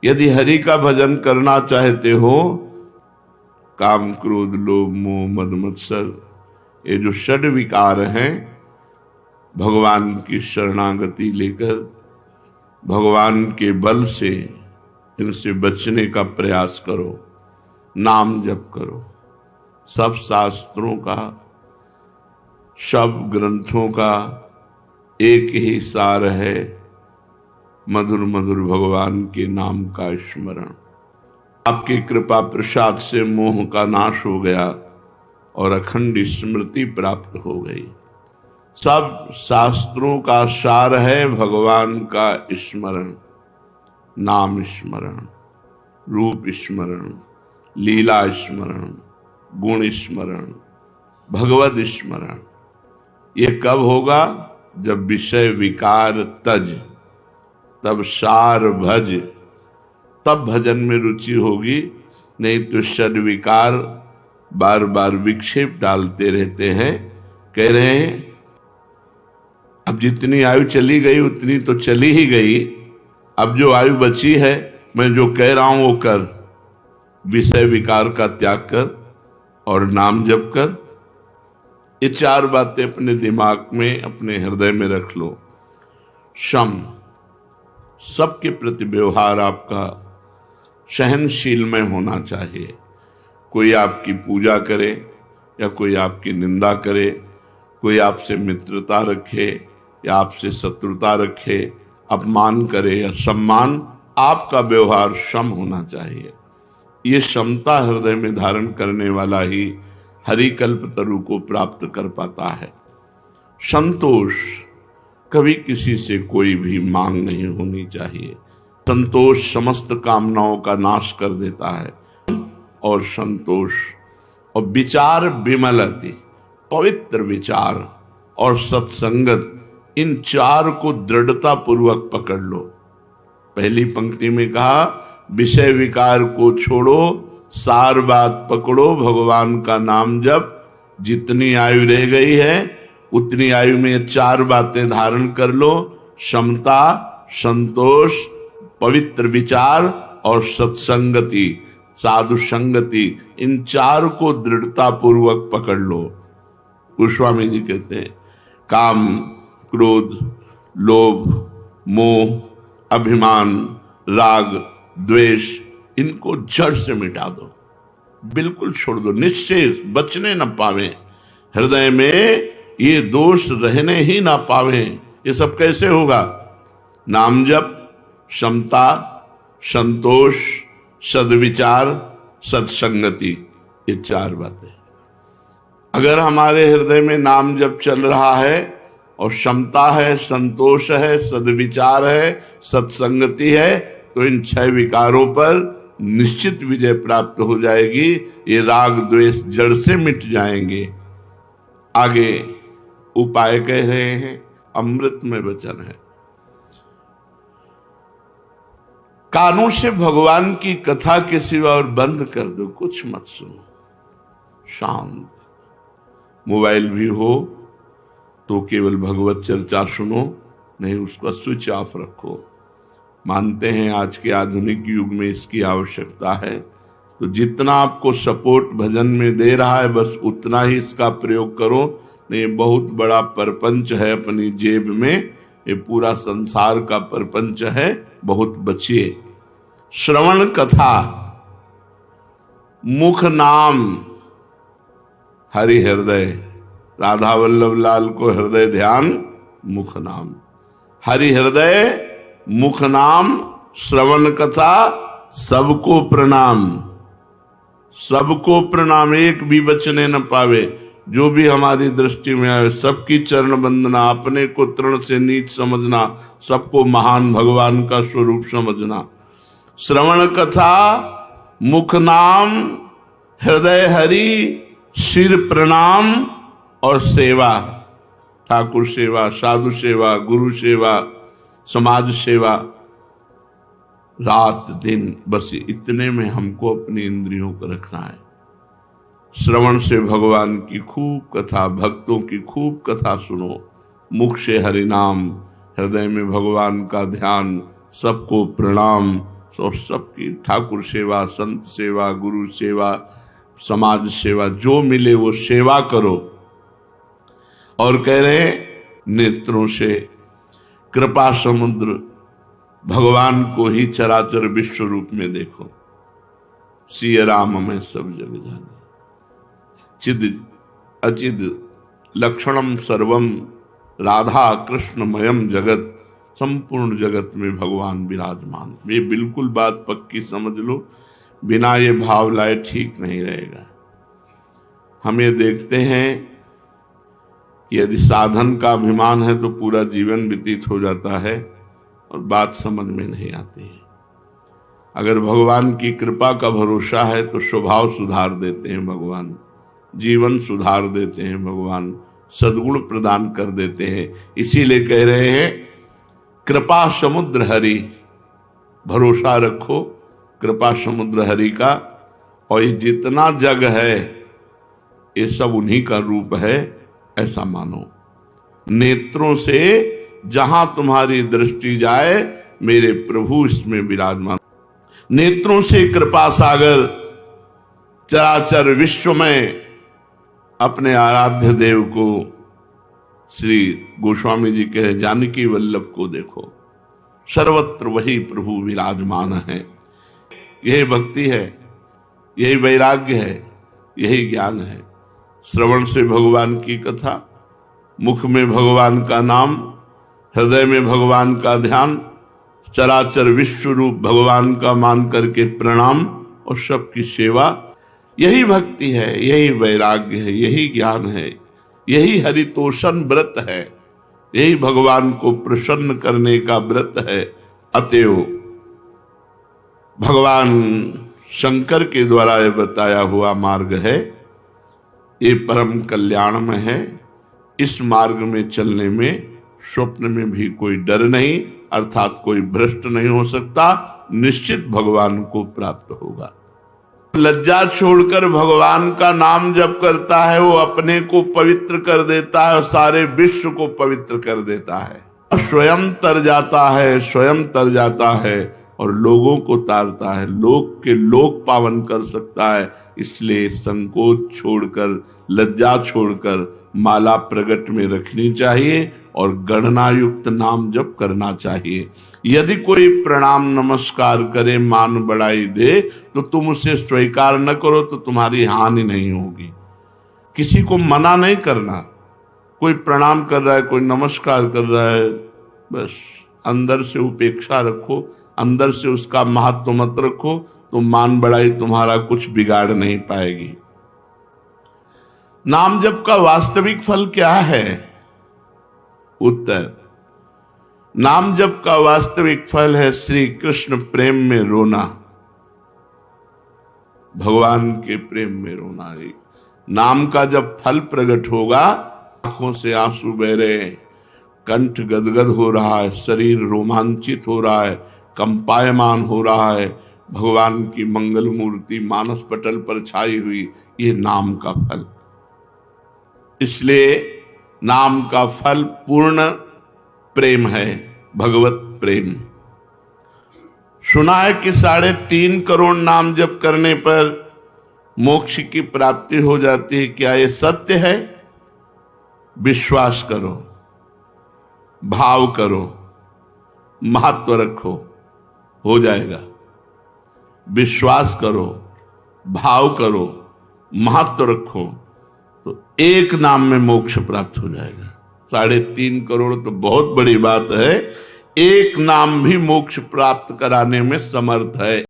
यदि हरि का भजन करना चाहते हो, काम क्रोध लोभ मोह मद मत्सर, ये जो षड विकार हैं, भगवान की शरणागति लेकर भगवान के बल से इनसे बचने का प्रयास करो। नाम जप करो। सब शास्त्रों का, सब ग्रंथों का एक ही सार है, मधुर मधुर भगवान के नाम का स्मरण। आपकी कृपा प्रसाद से मोह का नाश हो गया और अखंड स्मृति प्राप्त हो गई। सब शास्त्रों का सार है भगवान का स्मरण, नाम स्मरण, रूप स्मरण, लीला स्मरण, गुण स्मरण, भगवद स्मरण। ये कब होगा? जब विषय विकार तज, तब सार भज, तब भजन में रुचि होगी। नहीं तो षड विकार बार बार विक्षेप डालते रहते हैं। कह रहे हैं अब जितनी आयु चली गई उतनी तो चली ही गई, अब जो आयु बची है मैं जो कह रहा हूं वो कर। विषय विकार का त्याग कर और नाम जप कर। ये चार बातें अपने दिमाग में, अपने हृदय में रख लो। शम, सबके प्रति व्यवहार आपका सहनशील में होना चाहिए। कोई आपकी पूजा करे या कोई आपकी निंदा करे, कोई आपसे मित्रता रखे या आपसे शत्रुता रखे, अपमान करे या सम्मान, आपका व्यवहार सम होना चाहिए। ये क्षमता हृदय में धारण करने वाला ही हरिकल्प तरु को प्राप्त कर पाता है। संतोष, कभी किसी से कोई भी मांग नहीं होनी चाहिए। संतोष समस्त कामनाओं का नाश कर देता है। और संतोष और विचार विमलति, पवित्र विचार और सत्संगत, इन चार को दृढ़ता पूर्वक पकड़ लो। पहली पंक्ति में कहा विषय विकार को छोड़ो, सार बात पकड़ो, भगवान का नाम जप। जितनी आयु रह गई है उतनी आयु में चार बातें धारण कर लो। क्षमता, संतोष, पवित्र विचार और सत्संगति, साधु संगति, इन चार को दृढ़ता पूर्वक पकड़ लो। गोस्वामी जी कहते हैं काम क्रोध लोभ मोह अभिमान राग द्वेष, इनको जड़ से मिटा दो, बिल्कुल छोड़ दो, निश्चय बचने न पावे। हृदय में ये दोष रहने ही ना पावे। ये सब कैसे होगा? नाम जप, क्षमता, संतोष, सद्विचार, सत्संगति, ये चार बातें। अगर हमारे हृदय में नाम जप चल रहा है और क्षमता है, संतोष है, सद्विचार है, सत्संगति है, तो इन 6 विकारों पर निश्चित विजय प्राप्त हो जाएगी। ये राग द्वेष जड़ से मिट जाएंगे। आगे उपाय कह रहे हैं, अमृत में वचन है। कानों से भगवान की कथा के सिवा और बंद कर दो, कुछ मत सुनो, शांत। मोबाइल भी हो तो केवल भगवत चर्चा सुनो, नहीं उसका स्विच ऑफ रखो। मानते हैं आज के आधुनिक युग में इसकी आवश्यकता है, तो जितना आपको सपोर्ट भजन में दे रहा है बस उतना ही इसका प्रयोग करो। नहीं, बहुत बड़ा परपंच है अपनी जेब में, ये पूरा संसार का परपंच है, बहुत बचिए। श्रवण कथा, मुख नाम, हरि हृदय, राधा वल्लभ लाल को हृदय ध्यान, मुख नाम, हरि हृदय, मुख नाम, श्रवण कथा, सबको प्रणाम। सबको प्रणाम, एक भी बचने न पावे। जो भी हमारी दृष्टि में आए सबकी चरण वंदना, अपने को तृण से नीच समझना, सबको महान भगवान का स्वरूप समझना। श्रवण कथा, मुख नाम, हृदय हरि, सिर प्रणाम और सेवा, ठाकुर सेवा, साधु सेवा, गुरु सेवा, समाज सेवा, रात दिन, बस इतने में हमको अपनी इंद्रियों को रखना है। श्रवण से भगवान की खूब कथा, भक्तों की खूब कथा सुनो। मुख से हरि नाम, हृदय में भगवान का ध्यान, सबको प्रणाम, और सबकी ठाकुर सेवा, संत सेवा, गुरु सेवा, समाज सेवा, जो मिले वो सेवा करो। और कह रहे हैं नेत्रों से कृपा समुद्र भगवान को ही चराचर विश्व रूप में देखो। सिय राम में सब जग जाने, चिद अचिद लक्षणम सर्वम राधा कृष्णमयम जगत, संपूर्ण जगत में भगवान विराजमान। ये बिल्कुल बात पक्की समझ लो, बिना ये भाव लाए ठीक नहीं रहेगा। हम ये देखते हैं कि यदि साधन का अभिमान है तो पूरा जीवन व्यतीत हो जाता है और बात समझ में नहीं आती है। अगर भगवान की कृपा का भरोसा है तो स्वभाव सुधार देते हैं भगवान, जीवन सुधार देते हैं भगवान, सद्गुण प्रदान कर देते हैं। इसीलिए कह रहे हैं कृपा समुद्र हरि, भरोसा रखो कृपा समुद्र हरि का। और ये जितना जग है ये सब उन्हीं का रूप है, ऐसा मानो। नेत्रों से जहां तुम्हारी दृष्टि जाए मेरे प्रभु इसमें विराजमान। नेत्रों से कृपा सागर चराचर विश्व में अपने आराध्य देव को, श्री गोस्वामी जी कहे जानकी वल्लभ को देखो, सर्वत्र वही प्रभु विराजमान है। यही भक्ति है, यही वैराग्य है, यही ज्ञान है। श्रवण से भगवान की कथा, मुख में भगवान का नाम, हृदय में भगवान का ध्यान, चराचर विश्व रूप भगवान का मान करके प्रणाम और सबकी सेवा, यही भक्ति है, यही वैराग्य है, यही ज्ञान है, यही हरितोषण व्रत है, यही भगवान को प्रसन्न करने का व्रत है। अतएव भगवान शंकर के द्वारा यह बताया हुआ मार्ग है, ये परम कल्याण में है। इस मार्ग में चलने में स्वप्न में भी कोई डर नहीं, अर्थात कोई भ्रष्ट नहीं हो सकता, निश्चित भगवान को प्राप्त होगा। लज्जा छोड़कर भगवान का नाम जप करता है, वो अपने को पवित्र कर देता है और सारे विश्व को पवित्र कर देता है। स्वयं तर जाता है, स्वयं तर जाता है और लोगों को तारता है, लोक के लोक पावन कर सकता है। इसलिए संकोच छोड़कर, लज्जा छोड़कर माला प्रगट में रखनी चाहिए और गणना युक्त नाम जप करना चाहिए। यदि कोई प्रणाम नमस्कार करे, मान बढ़ाई दे, तो तुम उसे स्वीकार न करो तो तुम्हारी हानि नहीं होगी। किसी को मना नहीं करना, कोई प्रणाम कर रहा है, कोई नमस्कार कर रहा है, बस अंदर से उपेक्षा रखो, अंदर से उसका महत्व मत रखो, तो मान बढ़ाई तुम्हारा कुछ बिगाड़ नहीं पाएगी। नाम जप का वास्तविक फल क्या है? उत्तर, नाम जप का वास्तविक फल है श्री कृष्ण प्रेम में रोना, भगवान के प्रेम में रोना। नाम का जब फल प्रकट होगा, आंखों से आंसू बह रहे हैं, कंठ गदगद हो रहा है, शरीर रोमांचित हो रहा है, कंपायमान हो रहा है, भगवान की मंगल मूर्ति मानस पटल पर छाई हुई, ये नाम का फल। इसलिए नाम का फल पूर्ण प्रेम है, भगवत प्रेम। सुना है कि 3.5 करोड़ नाम जप करने पर मोक्ष की प्राप्ति हो जाती है। क्या ये सत्य है? विश्वास करो, भाव करो, महत्व रखो, हो जाएगा। विश्वास करो, भाव करो, महत्व रखो, तो एक नाम में मोक्ष प्राप्त हो जाएगा। 3.5 करोड़ तो बहुत बड़ी बात है, एक नाम भी मोक्ष प्राप्त कराने में समर्थ है।